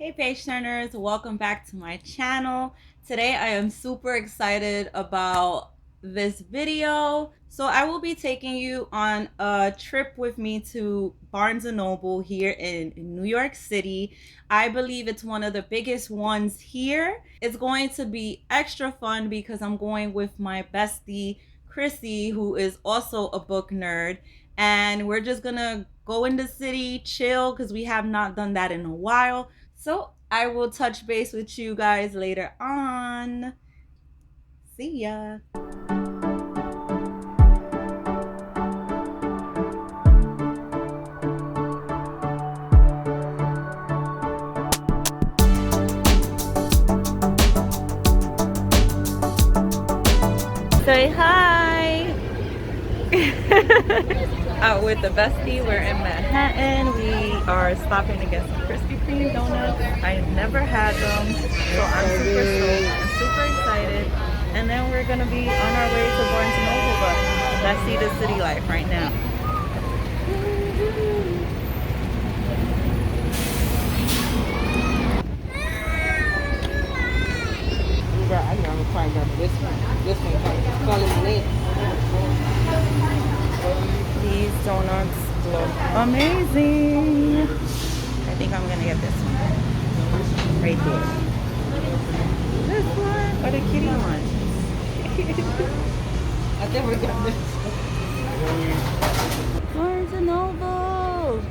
Hey Page Turners, welcome back to my channel. Today I am super excited about this video. So I will be taking you on a trip with me to Barnes & Noble here in New York City. I believe it's one of the biggest ones here. It's going to be extra fun because I'm going with my bestie Chrissy, who is also a book nerd, and we're just gonna go in the city, chill, because we have not done that in a while. So I will touch base with you guys later on. See ya. Say hi. Out with the bestie. We're in Manhattan. We are stopping to get some Krispy Kreme donuts. I've never had them, so I'm super stoked and super excited. And then we're gonna be on our way to Barnes & Noble, but let's see the city life right now. I know I'm crying about this one. This one calling my name. These donuts look amazing. I think I'm gonna get this one. Right there. This one or the kitty one? I think we got this. Barnes & Noble.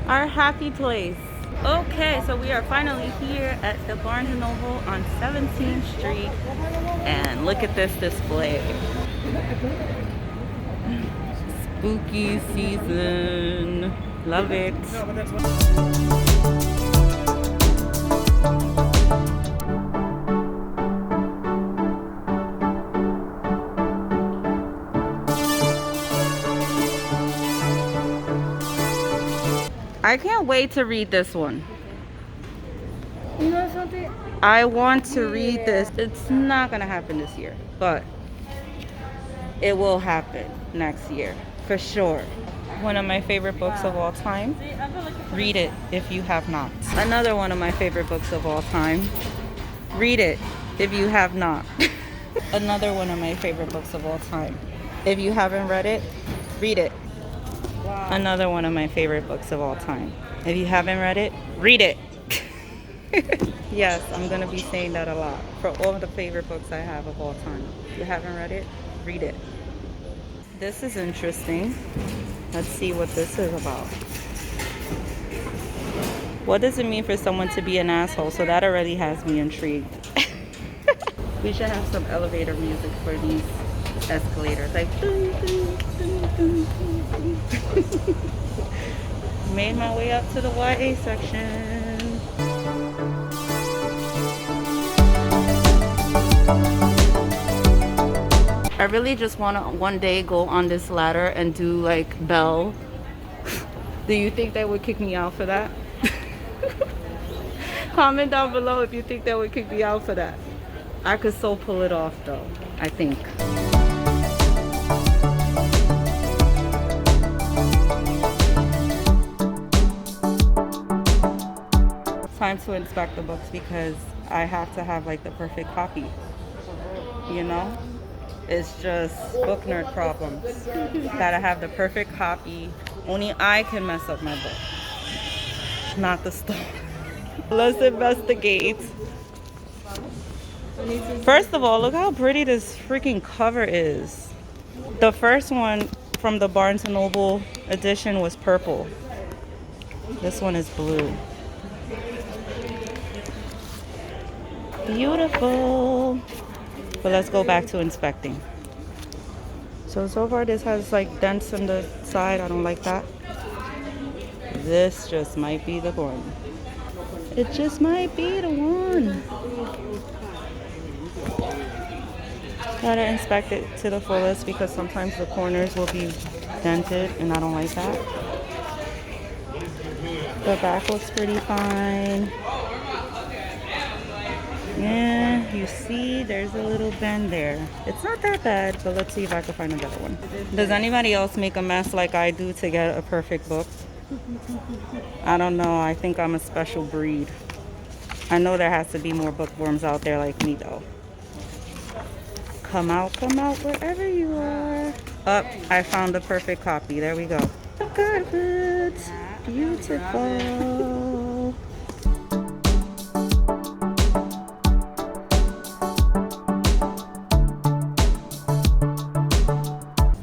Our happy place. Okay, so we are finally here at the Barnes & Noble on 17th Street. And look at this display. Spooky season. Love it. I can't wait to read this one. You know something? I want to read this. It's not gonna happen this year, but it will happen next year for sure. One of my favorite books of all time. Read it if you have not. Another one of my favorite books of all time. Read it if you have not. Another one of my favorite books of all time. If you haven't read it, read it. Wow. Another one of my favorite books of all time. If you haven't read it, read it. Yes, I'm going to be saying that a lot for all the favorite books I have of all time. If you haven't read it, read it. This is interesting. Let's see what this is about. What does it mean for someone to be an asshole? So that already has me intrigued. We should have some elevator music for these escalators. Like, dun, dun, dun, dun, dun. Made my way up to the YA section. I really just want to one day go on this ladder and do like Belle. Do you think they would kick me out for that? Comment down below if you think they would kick me out for that. I could so pull it off though, I think. Time to inspect the books because I have to have like the perfect copy, you know? It's just book nerd problems. Gotta have the perfect copy. Only I can mess up my book, not the store. Let's investigate. First of all, look how pretty this freaking cover is. The first one from the Barnes & Noble edition was purple. This one is blue. Beautiful. But let's go back to inspecting. So far this has like dents on the side. I don't like that. This just might be the one. It just might be the one. Gotta inspect it to the fullest because sometimes the corners will be dented and I don't like that. The back looks pretty fine. Yeah, you see there's a little bend there. It's not that bad, but let's see if I can find a better one. Does anybody else make a mess like I do to get a perfect book? I don't know. I think I'm a special breed. I know there has to be more bookworms out there like me, though. Come out wherever you are. Oh, I found the perfect copy. There we go. Good. Beautiful.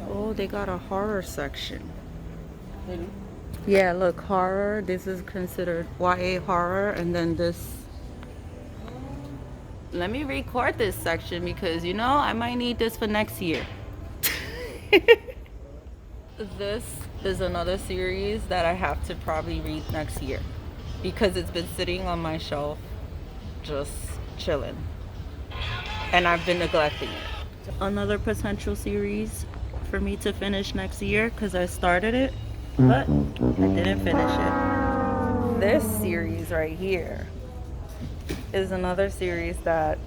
Oh, they got a horror section. Yeah, look, horror. This is considered YA horror, and then this. Let me record this section because, you know, I might need this for next year. This is another series that I have to probably read next year because it's been sitting on my shelf just chilling, and I've been neglecting it. Another potential series for me to finish next year because I started it, but I didn't finish it. This series right here is another series that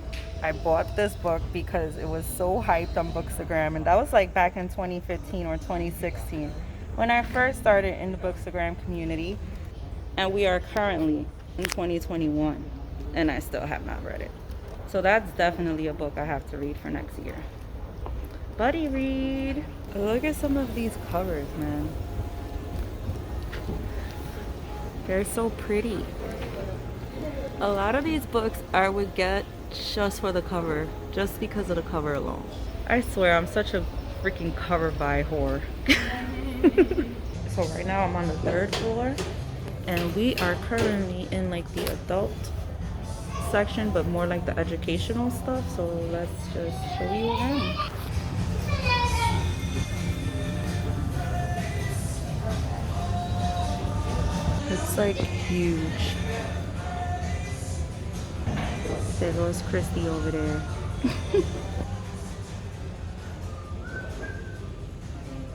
I bought this book because it was so hyped on Bookstagram, and that was like back in 2015 or 2016 when I first started in the Bookstagram community, and we are currently in 2021 and I still have not read it. So that's definitely a book I have to read for next year. Buddy read. Look at some of these covers, man. They're so pretty. A lot of these books I would get just for the cover, just because of the cover alone. I swear I'm such a freaking cover buy whore. So right now I'm on the 3rd floor and we are currently in like the adult section, but more like the educational stuff. So let's just show you around. It's like huge. There goes Christy over there.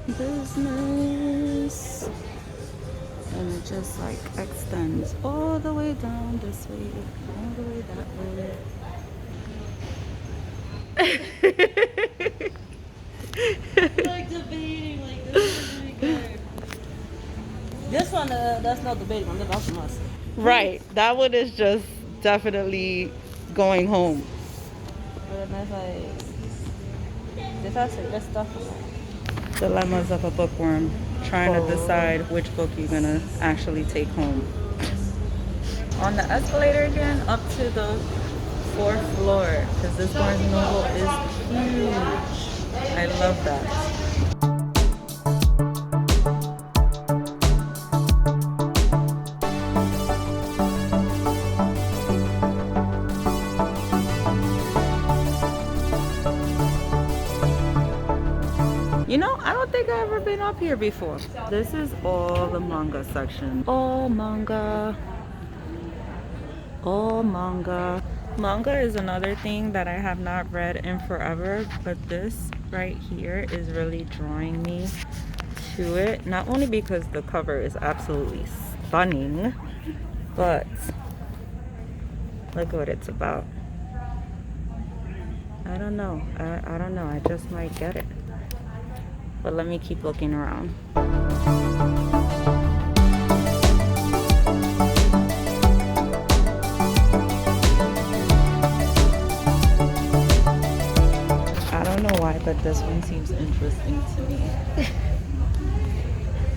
Business. And it just like extends all the way down this way, all the way that way. Like debating, like this is really good. This one, that's not debating. I'm that's from us. Right. That one is just definitely going home. But that's like this has good stuff. Dilemmas of a bookworm. Trying to decide which book you're gonna actually take home. On the escalator again, up to the 4th floor, because this Barnes & Noble is huge. I love that. You know, I don't think I've ever been up here before. This is all the manga section. All manga. All manga. Manga is another thing that I have not read in forever, but this right here is really drawing me to it. Not only because the cover is absolutely stunning, but look what it's about. I don't know. I don't know. I just might get it. But let me keep looking around. I don't know why, but this one seems interesting to me.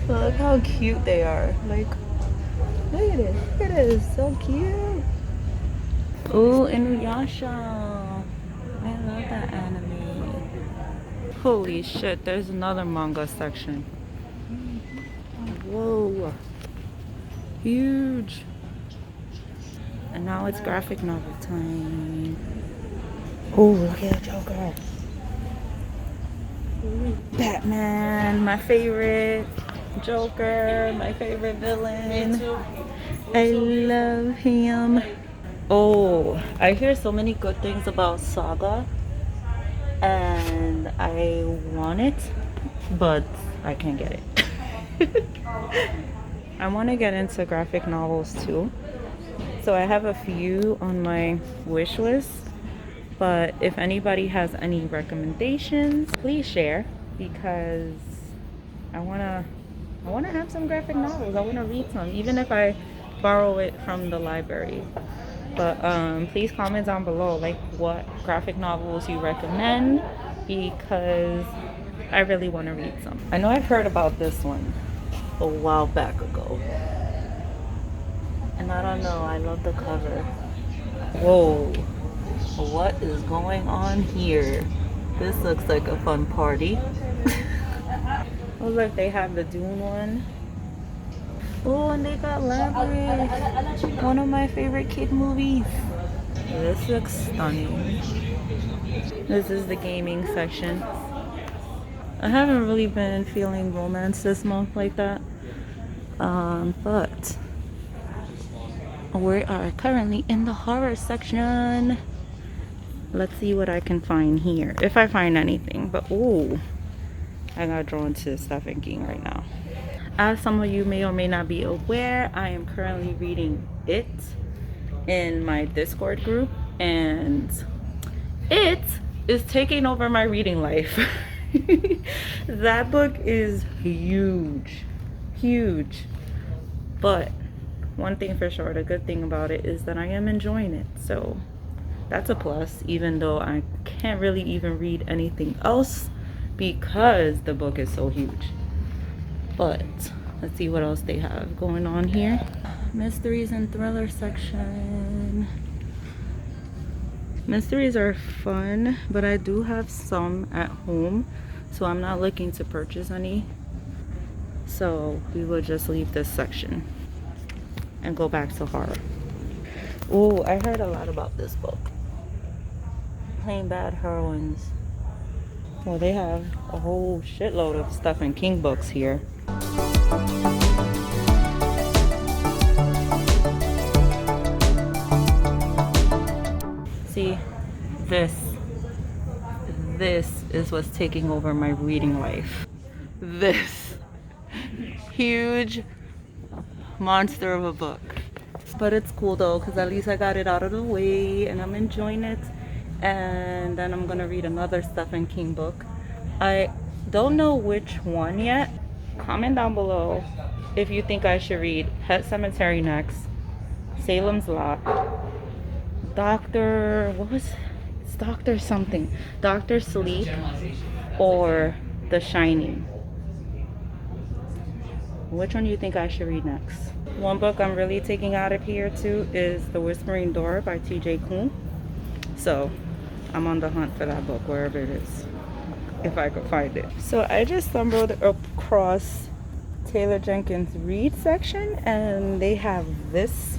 Look how cute they are. Like, look at it. It is so cute. Ooh, Inuyasha. I love that anime. Holy shit, there's another manga section. Whoa. Huge. And now it's graphic novel time. Oh, look at the Joker. Batman, my favorite. Joker, my favorite villain. Me too. I love him. Oh, I hear so many good things about Saga. And I want it, but I can't get it. I want to get into graphic novels too. So I have a few on my wish list, but if anybody has any recommendations, please share, because I want I want to have some graphic novels. I want to read some, even if I borrow it from the library. But please comment down below like what graphic novels you recommend, because I really want to read some. I know I've heard about this one a while back ago, and I don't know, I love the cover. Whoa, what is going on here? This looks like a fun party. Looks like they have the Dune one. Oh, and they got Labyrinth, one of my favorite kid movies. This looks stunning. This is the gaming section. I haven't really been feeling romance this month like that. But we are currently in the horror section. Let's see what I can find here, if I find anything. But ooh, I got drawn to Stephen King right now. As some of you may or may not be aware, I am currently reading It in my Discord group, and it is taking over my reading life. That book is huge, huge. But one thing for sure, the good thing about it is that I am enjoying it. So that's a plus, even though I can't really even read anything else because the book is so huge. But let's see what else they have going on here. Mysteries and thriller section. Mysteries are fun, but I do have some at home, so I'm not looking to purchase any. So we will just leave this section and go back to horror. Oh, I heard a lot about this book. Plain Bad Heroines. Well, they have a whole shitload of Stephen King books here. See, this is what's taking over my reading life. This huge monster of a book. But it's cool though, because at least I got it out of the way and I'm enjoying it. And then I'm gonna read another Stephen King book. I don't know which one yet. Comment down below if you think I should read Pet Sematary next, Salem's Lot, it's Dr. something, Dr. Sleep, or The Shining. Which one do you think I should read next? One book I'm really taking out of here too is The Whispering Door by T.J. Kuhn. So I'm on the hunt for that book wherever it is, if I could find it. So I just stumbled across Taylor Jenkins' read section, and they have this,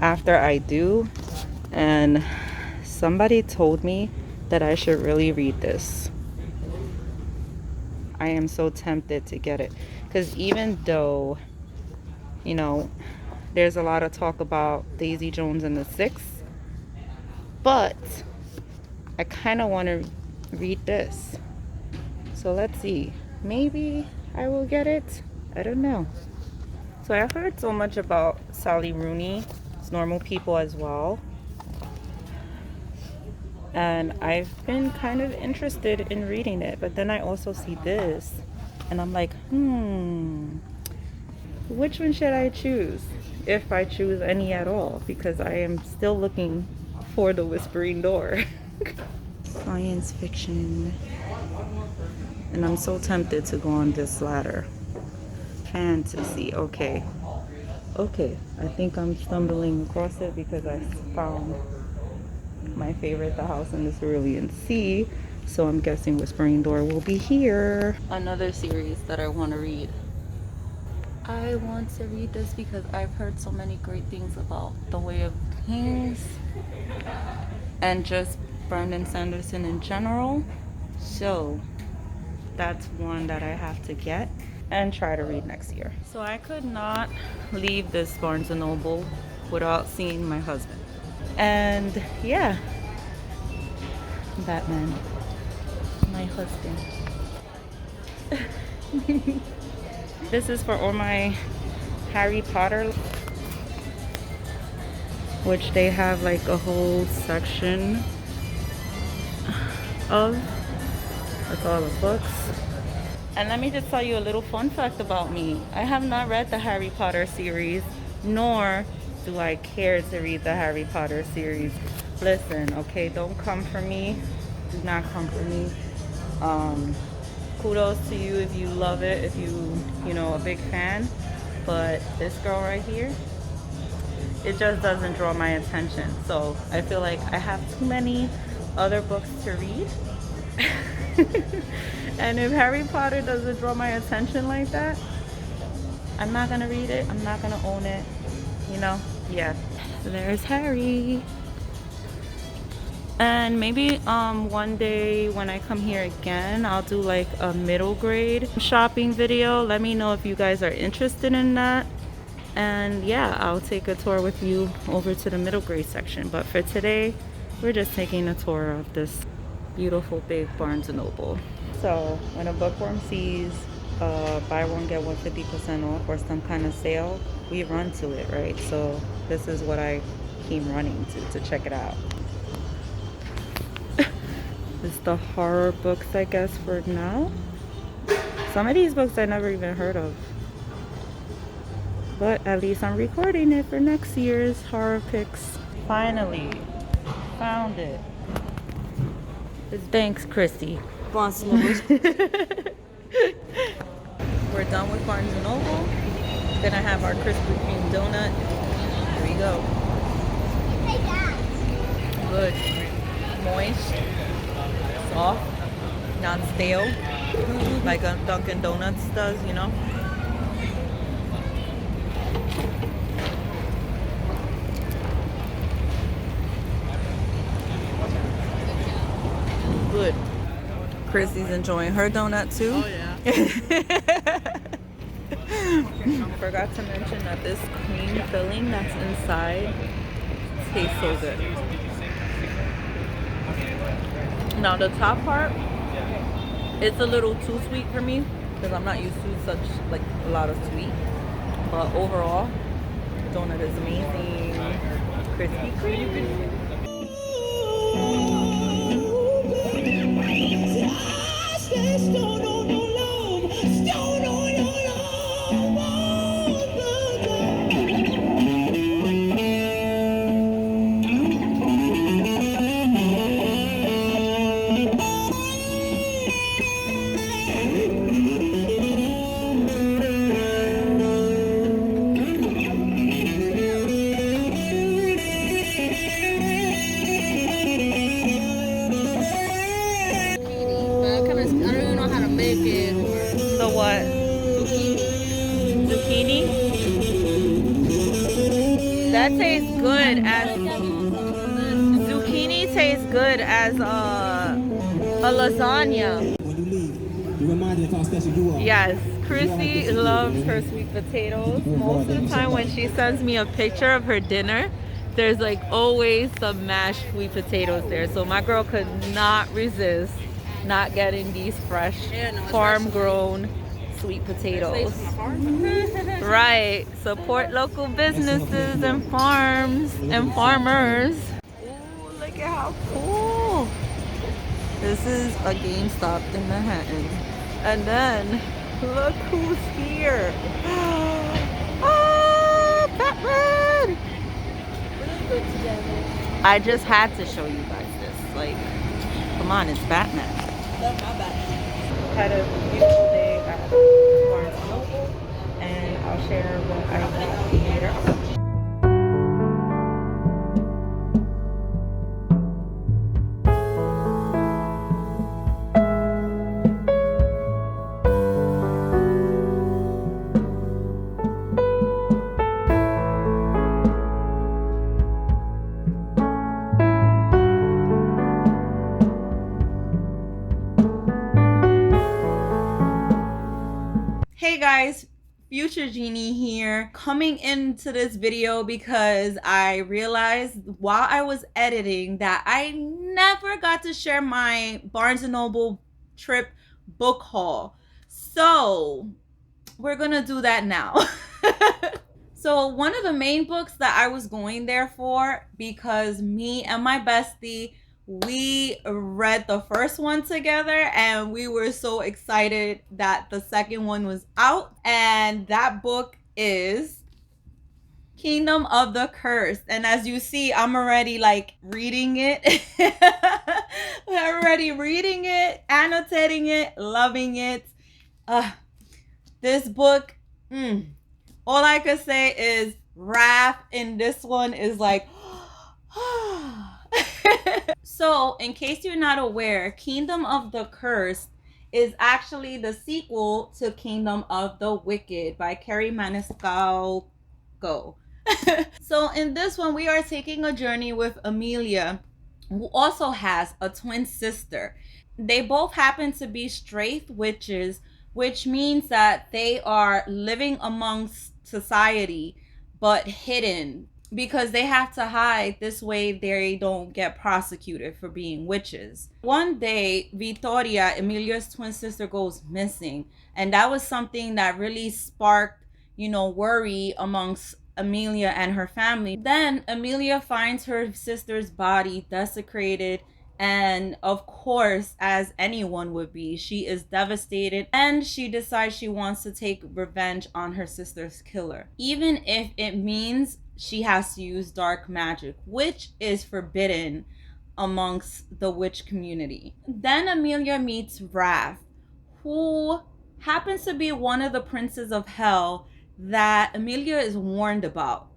After I Do, and somebody told me that I should really read this. I am so tempted to get it, because even though, you know, there's a lot of talk about Daisy Jones and the Six, but I kind of want to read this. So let's see, maybe I will get it. I don't know. So I've heard so much about Sally Rooney, It's Normal People as well, and I've been kind of interested in reading it, but then I also see this and I'm like, which one should I choose, if I choose any at all, because I am still looking for The Whispering Door. Science fiction, and I'm so tempted to go on this ladder. Fantasy. Okay, I think I'm stumbling across it because I found my favorite, The House in the Cerulean Sea, so I'm guessing Whispering Door will be here. Another series that I want to read. I want to read this because I've heard so many great things about The Way of Kings and just Brandon Sanderson in general, so that's one that I have to get and try to read next year. So I could not leave this Barnes & Noble without seeing my husband. And yeah, Batman, my husband. This is for all my Harry Potter, which they have like a whole section of. That's all the books. And let me just tell you a little fun fact about me. I have not read the Harry Potter series, nor do I care to read the Harry Potter series. Listen, okay, don't come for me. Do not come for me. Kudos to you if you love it, if you know, a big fan. But this girl right here, it just doesn't draw my attention. So I feel like I have too many other books to read. And if Harry Potter doesn't draw my attention like that, I'm not gonna read it. I'm not gonna own it. You know? Yeah. So there's Harry. And maybe one day when I come here again, I'll do like a middle grade shopping video. Let me know if you guys are interested in that. And yeah, I'll take a tour with you over to the middle grade section. But for today, we're just taking a tour of this beautiful big Barnes & Noble. So when a bookworm sees buy one get one 50% off or some kind of sale, we run to it, right? So this is what I came running to check it out. It's the horror books, I guess, for now. Some of these books I never even heard of. But at least I'm recording it for next year's horror picks. Finally, found it. Thanks, Christy. Barnes & Noble. We're done with Barnes & Noble. Gonna have our Krispy Kreme donut. Here we go. Good. Moist. Soft. Non-stale. Like a Dunkin' Donuts does, you know? Good. Chrissy's enjoying her donut too. Oh yeah. Forgot to mention that this cream filling that's inside tastes so good. Now the top part, it's a little too sweet for me because I'm not used to such like a lot of sweet. But overall, the donut is amazing. Krispy Kreme. The what? Zucchini? That tastes good as zucchini tastes good as a lasagna. When you leave, you remind me of how special you are. Yes, Chrissy loves her sweet potatoes. Most of the time when she sends me a picture of her dinner, there's like always some mashed sweet potatoes there. So my girl could not resist not getting these fresh farm grown sweet potatoes. Right, support local businesses and farms and farmers. Ooh, look at how cool. This is a GameStop in Manhattan. And then look who's here. Oh, Batman! I just had to show you guys this. Like, come on, it's Batman. Had a beautiful day at Barnes & Noble, and I'll share what I got later. Hey guys, Future Genie here, coming into this video because I realized while I was editing that I never got to share my Barnes & Noble trip book haul. So we're gonna do that now. So one of the main books that I was going there for, because me and my bestie we read the first one together and we were so excited that the second one was out. And that book is Kingdom of the Cursed. And as you see, I'm already like reading it. I'm already reading it, annotating it, loving it. This book, all I could say is Raph in this one is like, so in case you're not aware, Kingdom of the Cursed is actually the sequel to Kingdom of the Wicked by Kerry Maniscalco. So in this one, we are taking a journey with Amelia, who also has a twin sister. They both happen to be Straith witches, which means that they are living amongst society but hidden because they have to hide. This way they don't get prosecuted for being witches. One day, Vittoria, Emilia's twin sister, goes missing, and that was something that really sparked, worry amongst Amelia and her family. Then Amelia finds her sister's body desecrated, and of course, as anyone would be, she is devastated and she decides she wants to take revenge on her sister's killer, even if it means she has to use dark magic, which is forbidden amongst the witch community. Then Amelia meets Raph, who happens to be one of the princes of hell that Amelia is warned about.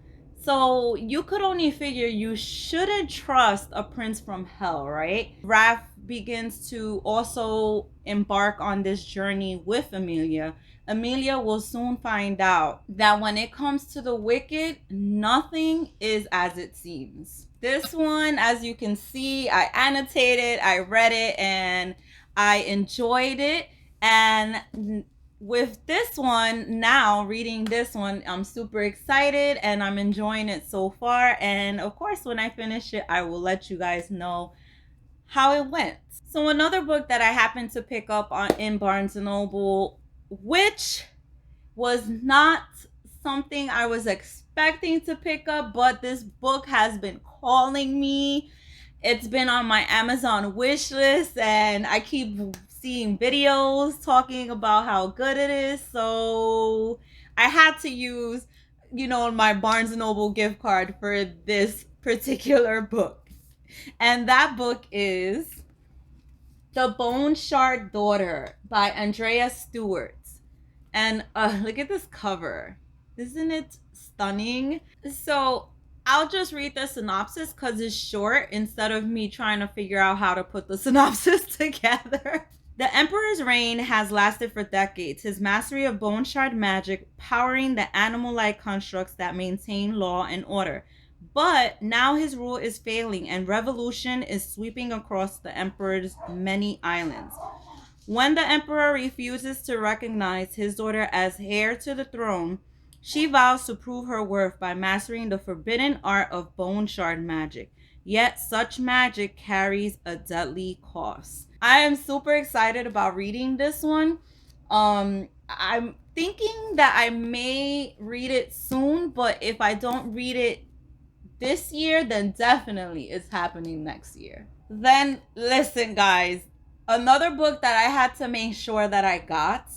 So you could only figure you shouldn't trust a prince from hell, right? Raph begins to also embark on this journey with Amelia. Amelia will soon find out that when it comes to the wicked, nothing is as it seems. This one, as you can see, I annotated, I read it, and I enjoyed it. And with this one, now reading this one, I'm super excited and I'm enjoying it so far. And of course, when I finish it, I will let you guys know how it went. So another book that I happened to pick up in Barnes & Noble, which was not something I was expecting to pick up, but this book has been calling me. It's been on my Amazon wish list and I keep seeing videos talking about how good it is. So I had to use, my Barnes & Noble gift card for this particular book. And that book is The Bone Shard Daughter by Andrea Stewart. And look at this cover. Isn't it stunning? So I'll just read the synopsis because it's short instead of me trying to figure out how to put the synopsis together. The Emperor's reign has lasted for decades, his mastery of bone shard magic powering the animal-like constructs that maintain law and order. But now his rule is failing and revolution is sweeping across the Emperor's many islands. When the Emperor refuses to recognize his daughter as heir to the throne, she vows to prove her worth by mastering the forbidden art of bone shard magic. Yet such magic carries a deadly cost. I am super excited about reading this one. I'm thinking that I may read it soon, but if I don't read it this year, then definitely it's happening next year. Then listen, guys, another book that I had to make sure that I got,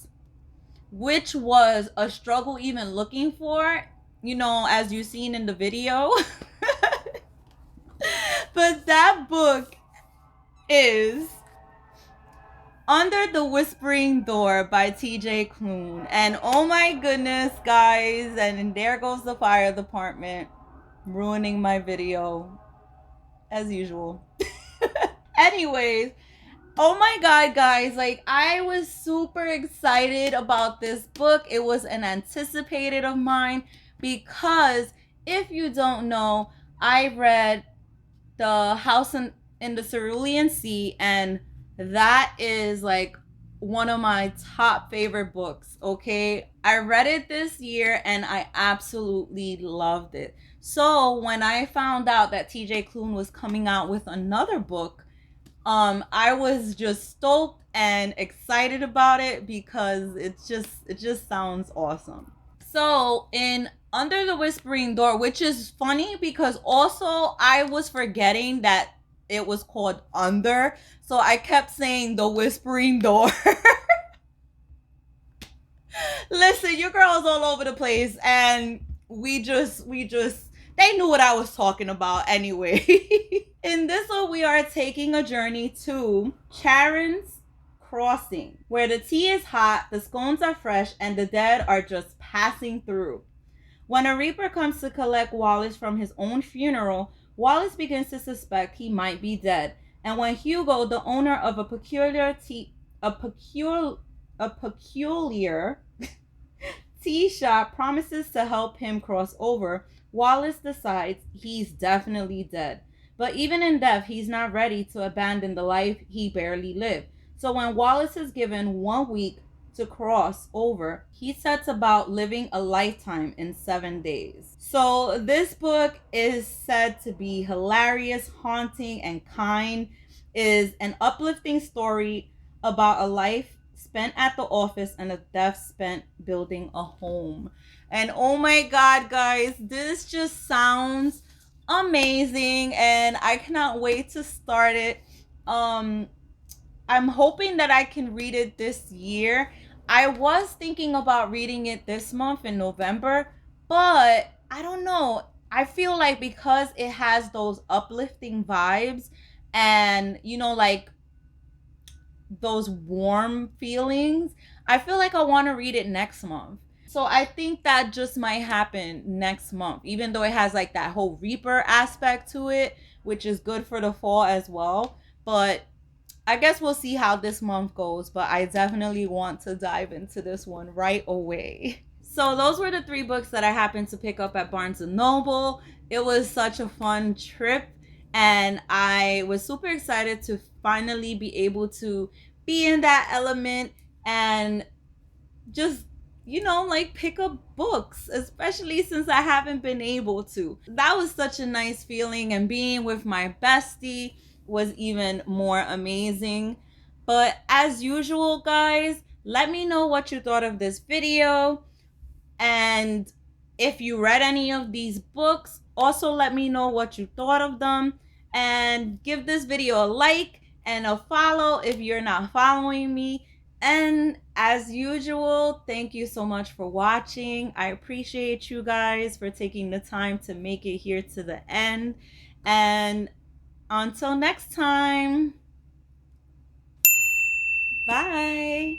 which was a struggle even looking for, as you've seen in the video. But that book is Under the Whispering Door by TJ Klune. And oh my goodness, guys, and there goes the fire department ruining my video as usual. Anyways, oh my god, guys, like I was super excited about this book. It was an anticipated of mine because if you don't know, I read The House in the Cerulean Sea, and that is like one of my top favorite books. Okay, I read it this year and I absolutely loved it. So when I found out that TJ Klune was coming out with another book, I was just stoked and excited about it because it just sounds awesome. So in Under the Whispering Door, which is funny because also I was forgetting that it was called Under. So I kept saying the whispering door. Listen, your girl's all over the place, and we just they knew what I was talking about anyway. In this one, we are taking a journey to Charon's Crossing, where the tea is hot, the scones are fresh, and the dead are just passing through. When a reaper comes to collect Wallace from his own funeral, Wallace begins to suspect he might be dead. And when Hugo, the owner of a peculiar tea shop, promises to help him cross over, Wallace decides he's definitely dead. But even in death, he's not ready to abandon the life he barely lived. So when Wallace is given 1 week to cross over, he sets about living a lifetime in 7 days. So this book is said to be hilarious, haunting, and kind. It is an uplifting story about a life spent at the office and a death spent building a home. And oh my god, guys, this just sounds amazing, and I cannot wait to start it. I'm hoping that I can read it this year. I was thinking about reading it this month in November, but I don't know. I feel like because it has those uplifting vibes and, you know, like those warm feelings, I feel like I want to read it next month. So I think that just might happen next month, even though it has like that whole Reaper aspect to it, which is good for the fall as well. But I guess we'll see how this month goes, but I definitely want to dive into this one right away. So those were the 3 books that I happened to pick up at Barnes & Noble. It was such a fun trip, and I was super excited to finally be able to be in that element and just, you know, like pick up books, especially since I haven't been able to. That was such a nice feeling, and being with my bestie was even more amazing. But as usual, guys, let me know what you thought of this video, and if you read any of these books, also let me know what you thought of them, and give this video a like and a follow if you're not following me. And as usual, thank you so much for watching. I appreciate you guys for taking the time to make it here to the end, and until next time, bye.